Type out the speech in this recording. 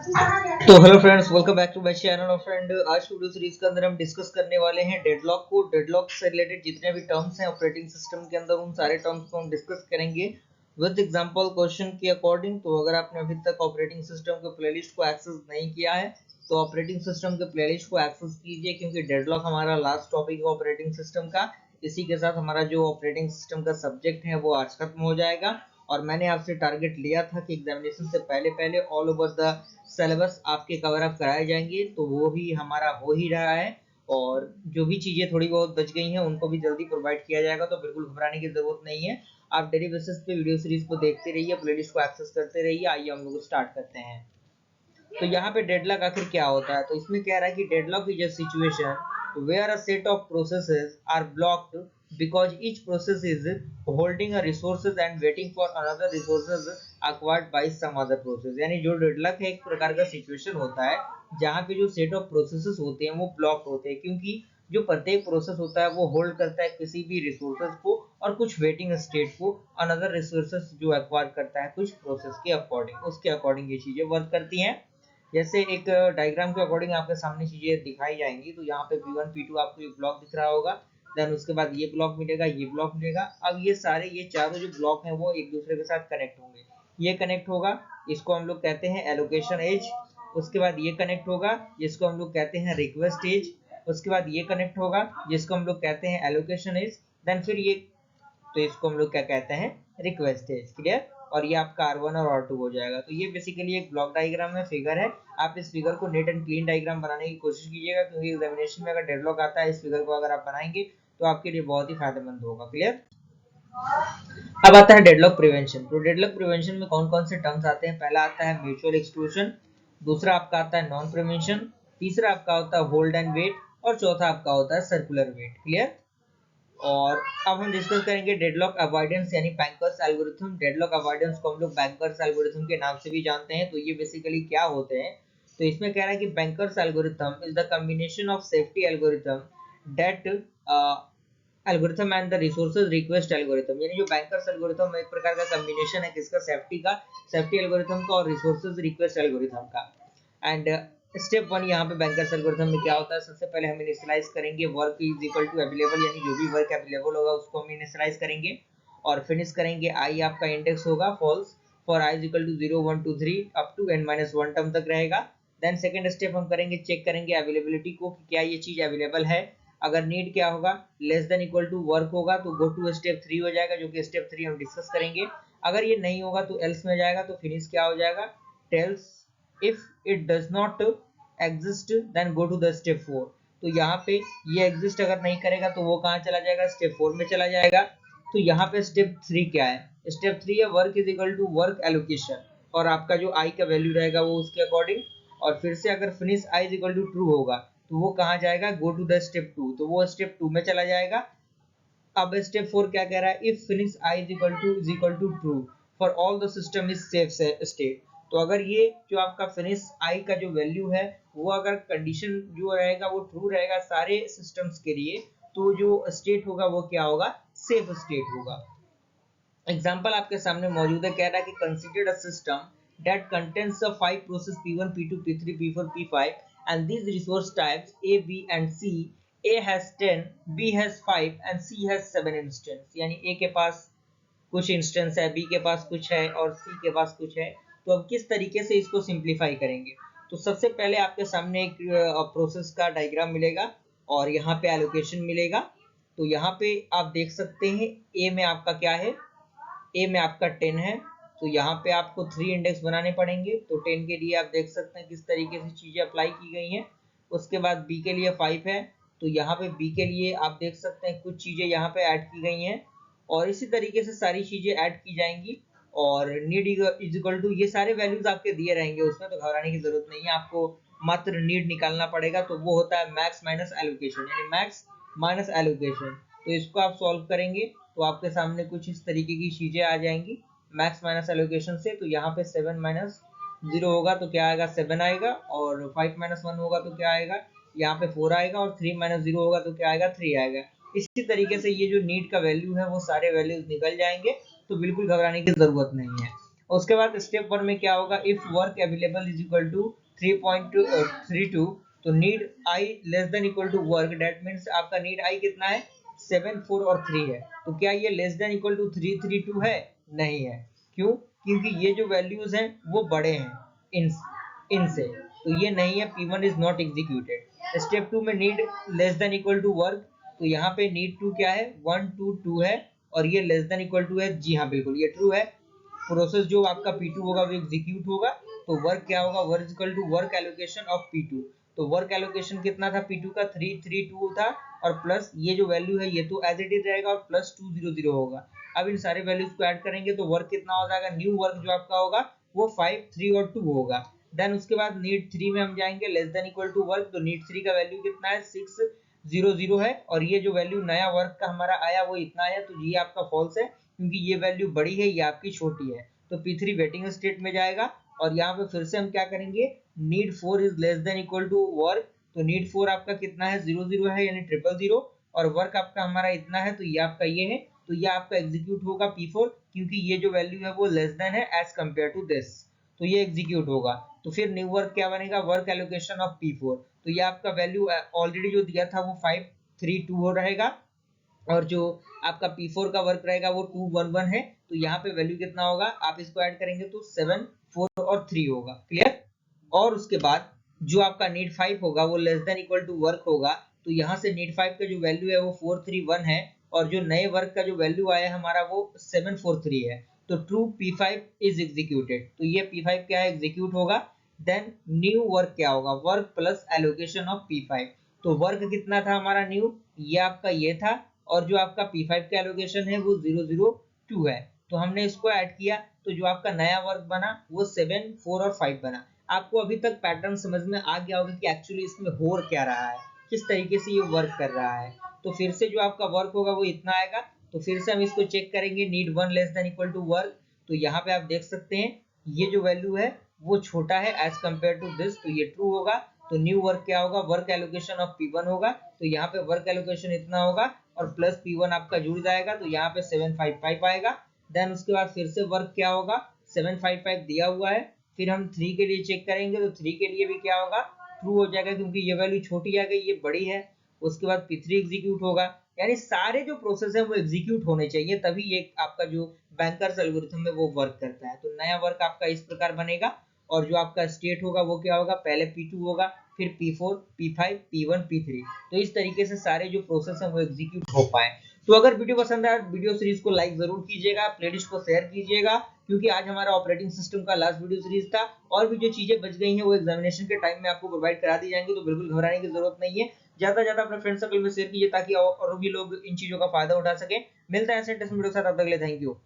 तो hello friends, welcome back to my channel. और friend, आज वीडियो सीरीज के अंदर हम डिस्कस करने वाले हैं डेडलॉक को। डेडलॉक से रिलेटेड जितने भी टर्म्स हैं ऑपरेटिंग सिस्टम के अंदर, उन सारे टर्म्स को हम डिस्कस करेंगे विद एग्जांपल क्वेश्चन के अकॉर्डिंग। तो अगर आपने अभी तक ऑपरेटिंग सिस्टम के प्लेलिस्ट को एक्सेस नहीं किया है तो ऑपरेटिंग सिस्टम के प्लेलिस्ट को एक्सेस कीजिए, क्योंकि डेडलॉक हमारा लास्ट टॉपिक है ऑपरेटिंग सिस्टम का। इसी के साथ हमारा जो ऑपरेटिंग सिस्टम का सब्जेक्ट है वो आज खत्म हो जाएगा। और मैंने आपसे टारगेट लिया था कि एग्जामिनेशन से पहले पहले ऑल ओवर द सिलेबस आपके कवर अप कराए जाएंगे, तो वो भी हमारा हो ही रहा है। और जो भी चीज़ें थोड़ी बहुत बच गई हैं उनको भी जल्दी प्रोवाइड किया जाएगा, तो बिल्कुल घबराने की जरूरत नहीं है। आप डेली बेसिस पे वीडियो सीरीज को देखते रहिए, प्लेलिस्ट को एक्सेस करते रहिए। आइए हम लोग स्टार्ट करते हैं। तो यहाँ पे डेडलॉक आखिर क्या होता है, तो इसमें कह रहा है कि deadlock is a situation where a set of processes are blocked because each process is holding a resources and waiting for another resources acquired by some other process। यानी जो डेडलॉक है एक प्रकार का सिचुएशन होता है जहाँ पे जो सेट ऑफ प्रोसेसेस होते हैं वो ब्लॉक होते हैं, क्योंकि जो प्रत्येक प्रोसेस होता है वो होल्ड करता है किसी भी रिसोर्सेज को और कुछ वेटिंग स्टेट को अनदर रिसोर्सेज जो एक्वायर करता है कुछ प्रोसेस के अकॉर्डिंग, उसके अकॉर्डिंग ये चीजें वर्क करती हैं। जैसे एक डायग्राम के अकॉर्डिंग आपके सामने चीजें दिखाई जाएंगी। तो यहाँ पे P1 P2 आपको एक ब्लॉक दिख रहा होगा, देन उसके बाद ये ब्लॉक मिलेगा, ये ब्लॉक मिलेगा। अब ये चारों जो ब्लॉक हैं वो एक दूसरे के साथ कनेक्ट होंगे। ये कनेक्ट होगा, इसको हम लोग कहते हैं एलोकेशन एज। उसके बाद ये कनेक्ट होगा, जिसको हम लोग कहते हैं रिक्वेस्ट एज। उसके बाद ये कनेक्ट होगा, जिसको हम लोग कहते हैं एलोकेशन एज। देन फिर ये, तो इसको हम लोग क्या कहते हैं, रिक्वेस्ट एज। क्लियर। और ये आपका R1 और R2 हो जाएगा। तो ये बेसिकली एक ब्लॉक डायग्राम में फिगर है। आप इस फिगर को नीट एंड क्लीन डायग्राम बनाने की कोशिश कीजिएगा, क्योंकि एग्जामिनेशन में अगर डेडलॉक आता है इस फिगर को अगर आप बनाएंगे तो आपके लिए बहुत ही फायदेमंद होगा। क्लियर। अब आता है डेडलॉक प्रिवेंशन। तो डेडलॉक प्रिवेंशन में कौन कौन से टर्म्स आते हैं। पहला आता है म्यूचुअल एक्सक्लूजन, दूसरा आपका आता है नॉन प्रिवेंशन, तीसरा आपका होता है होल्ड एंड वेट, और चौथा आपका होता है सर्कुलर वेट। क्लियर। और अब हम डिस्कस करेंगे डेडलॉक अवॉइडेंस यानी बैंकर्स एल्गोरिथम। डेडलॉक अवॉइडेंस को हम लोग बैंकर्स एल्गोरिथम के नाम से भी जानते हैं। तो ये बेसिकली क्या होते हैं, तो इसमें कह रहा है कि banker's algorithm is the combination of safety algorithm that algorithm and the resources request algorithm. यानी जो बैंकर्स एल्गोरिथम एक प्रकार का कॉम्बिनेशन है किसका, सेफ्टी एल्गोरिथम का और रिसोर्सेज रिक्वेस्ट एल्गोरिथम का। एंड स्टेप वन यहाँ पे बैंकर्स एल्गोरिथम में क्या होता है, सबसे पहले हम इनिशियलाइज करेंगे work is equal to available, यानी जो भी वर्क अवेलेबल होगा उसको हम इनिशियलाइज करेंगे। और फिनिश करेंगे आई आपका इंडेक्स होगा false for i is equal to 0 1 2 3 up to n-1 term तक रहेगा। देन सेकंड स्टेप हम करेंगे, चेक करेंगे अवेलेबिलिटी को कि क्या ये चीज अवेलेबल है। अगर नीड क्या होगा, less than equal to work होगा तो गो टू स्टेप 3 हो जाएगा, जो कि स्टेप 3 हम डिस्कस करेंगे। अगर ये नहीं होगा तो एल्स में जाएगा। तो फिनिश क्या हो जाएगा, tells if it does not exist then go to the step 4। तो यहाँ पे ये एग्जिस्ट अगर नहीं करेगा तो वो कहाँ चला जाएगा, स्टेप 4 में चला जाएगा। तो यहाँ पे स्टेप 3 क्या है, स्टेप 3 है work is equal to work allocation, और आपका जो आई का वैल्यू रहेगा वो उसके अकॉर्डिंग। और फिर से अगर finish i is equal to true होगा तो वो कहाँ जाएगा, गो टू द स्टेप 2, तो वो स्टेप 2 में चला जाएगा। अब स्टेप 4 क्या कह रहा है, if finish i is equal to true for all the system is safe state. तो अगर ये जो आपका फिनिश आई का जो वैल्यू है वो अगर कंडीशन जो रहेगा वो ट्रू रहेगा सारे सिस्टम्स के लिए, तो जो स्टेट होगा वो क्या होगा, सेफ स्टेट होगा। एग्जाम्पल आपके सामने मौजूद है, कह रहा है कि consider a system that contains the 5 process P1 P2 P3 P4 P5 and these resource types A B and C। A has 10, B has 5 and C has 7 instance। यानी A के पास कुछ इंस्टेंस है, B के पास कुछ है और C के पास कुछ है। तो अब किस तरीके से इसको सिंप्लीफाई करेंगे, तो सबसे पहले आपके सामने एक प्रोसेस का डायग्राम मिलेगा और यहाँ पे एलोकेशन मिलेगा। तो यहाँ पे आप देख सकते हैं A में आपका क्या है, ए में आपका 10 है। तो यहाँ पे आपको 3 इंडेक्स बनाने पड़ेंगे। तो 10 के लिए आप देख सकते हैं किस तरीके से चीजें अप्लाई की गई हैं। उसके बाद बी के लिए 5 है, तो यहाँ पे बी के लिए आप देख सकते हैं कुछ चीजें यहाँ पे ऐड की गई हैं, और इसी तरीके से सारी चीजें ऐड की जाएंगी। और नीड इज इक्वल टू, ये सारे वैल्यूज आपके दिए रहेंगे उसमें, तो घबराने की जरूरत नहीं है। आपको मात्र नीड निकालना पड़ेगा, तो वो होता है मैक्स माइनस एलोकेशन, यानी मैक्स माइनस एलोकेशन। तो इसको आप सॉल्व करेंगे तो आपके सामने कुछ इस तरीके की चीजें आ जाएंगी मैक्स माइनस एलोकेशन से। तो यहाँ पे 7 माइनस 0 होगा तो क्या आएगा, 7 आएगा, और 5 माइनस 1 होगा तो क्या आएगा, यहाँ पे 4 आएगा, और 3 माइनस 0 होगा तो क्या आएगा, 3 आएगा। इसी तरीके से ये जो नीड का वैल्यू है वो सारे वैल्यूज निकल जाएंगे, तो बिल्कुल घबराने की जरूरत नहीं है। उसके बाद स्टेप 1 में क्या होगा, if work available is equal to 3.32, तो need i less than equal to work, that means आपका नीड आई कितना है 7, 4 और 3 है। तो क्या ये लेस देन इक्वल टू 332 है? नहीं है। क्यों? क्योंकि ये जो वैल्यूज हैं वो बड़े हैं इनसे, तो ये नहीं है, P1 is not executed. Step 2 में need less than equal to work, तो यहाँ पे नीड 2 क्या है 1 2 2 है और ये लेस देन इक्वल टू है, जी हाँ बिल्कुल ये ट्रू है। प्रोसेस जो आपका P2 होगा वो एग्जीक्यूट होगा, तो वर्क क्या होगा, work equal to work allocation of P2। तो वर्क एलोकेशन कितना था P2 का 332 था, और प्लस ये जो वैल्यू है ये तो एज इट इज रहेगा और प्लस 200 होगा। अब इन सारे वैल्यूज को ऐड करेंगे तो वर्क कितना हो जाएगा, न्यू वर्क जो आपका होगा वो 5 3 और 2 होगा। देन उसके बाद नीड 3 में हम जाएंगे less than equal to work, तो नीड 3 का वैल्यू कितना है 600 है, और ये जो वैल्यू नया वर्क का हमारा आया वो इतना आया, तो ये आपका फॉल्स है क्योंकि ये वैल्यू बड़ी है, ये आपकी छोटी है। तो P3 वेटिंग स्टेट में जाएगा, और यहाँ पे फिर से हम क्या करेंगे, need 4 is less than equal to work, तो नीड 4 आपका कितना है 00 है यानी 000, और वर्क आपका हमारा इतना है, तो ये आपका ये है, तो ये आपका एग्जीक्यूट होगा P4, क्योंकि ये जो वैल्यू है वो लेस देन है एज कंपेयर टू दिस, तो ये एग्जीक्यूट होगा। तो फिर न्यू वर्क क्या बनेगा, वर्क एलोकेशन ऑफ P4, तो ये आपका वैल्यू ऑलरेडी जो दिया था वो 532 हो रहेगा, और जो आपका P4 का वर्क रहेगा वो 211 है, तो यहाँ पे वैल्यू कितना होगा, आप इसको ऐड करेंगे तो 7 4 और 3 होगा। क्लियर? और उसके बाद जो आपका नीड 5 होगा वो less than equal to work होगा, तो यहाँ से नीड 5 का जो वैल्यू है वो 431 है, और जो नए वर्क का जो वैल्यू आया हमारा वो 743 है, तो ट्रू P5 इज एग्जीक्यूटेड, तो ये P5 क्या है एग्जीक्यूट होगा। देन न्यू वर्क क्या होगा, work plus allocation of P5, तो वर्क कितना था हमारा न्यू, ये आपका ये था, और जो आपका P5 का एलोकेशन है वो 002 है, तो हमने इसको ऐड किया, तो जो आपका नया वर्क बना वो 7 4 और 5 बना। आपको अभी तक पैटर्न समझ में आ गया होगा कि एक्चुअली इसमें हो क्या रहा है, किस तरीके से ये वर्क कर रहा है। तो फिर से जो आपका वर्क होगा वो इतना आएगा, तो फिर से हम इसको चेक करेंगे, need 1 less than equal to work, तो यहाँ पे आप देख सकते हैं ये जो वैल्यू है वो छोटा है एज कंपेयर टू दिस, तो ये ट्रू होगा। तो न्यू वर्क क्या होगा, वर्क एलोकेशन ऑफ P1 होगा, तो यहाँ पे वर्क एलोकेशन इतना होगा और प्लस P1 आपका जुड़ जाएगा, तो यहाँ पे 755 आएगा। देन उसके बाद फिर से वर्क क्या होगा, 755 दिया हुआ है, फिर हम 3 के लिए चेक करेंगे, तो 3 के लिए भी क्या होगा, ट्रू हो जाएगा, क्योंकि ये वैल्यू छोटी आ गई, ये बड़ी है। उसके बाद P3 एग्जीक्यूट होगा, यानी सारे जो प्रोसेस है वो एग्जीक्यूट होने चाहिए, तभी ये आपका जो बैंकर्स एल्गोरिथम है वो वर्क करता है। तो नया वर्क आपका इस प्रकार बनेगा, और जो आपका स्टेट होगा वो क्या होगा, पहले P2 होगा, फिर P4 P5 P1 P3, तो इस तरीके से सारे जो प्रोसेस है वो एग्जीक्यूट हो पाए। तो अगर वीडियो पसंद आए वीडियो सीरीज को लाइक जरूर कीजिएगा, प्लेलिस्ट को शेयर कीजिएगा, क्योंकि आज हमारा ऑपरेटिंग सिस्टम का लास्ट वीडियो सीरीज था, और भी जो चीजें बच गई हैं वो एग्जामिनेशन के टाइम में आपको प्रोवाइड करा दी जाएंगी, तो बिल्कुल घबराने की जरूरत नहीं है। ज्यादा ज्यादा अपने फ्रेंड सर्कल में शेयर कीजिए ताकि और भी लोग इन चीजों का फायदा उठा सके। मिलता है ऐसे इंटरेस्टिंग वीडियो के साथ, तब तक के लिए थैंक यू।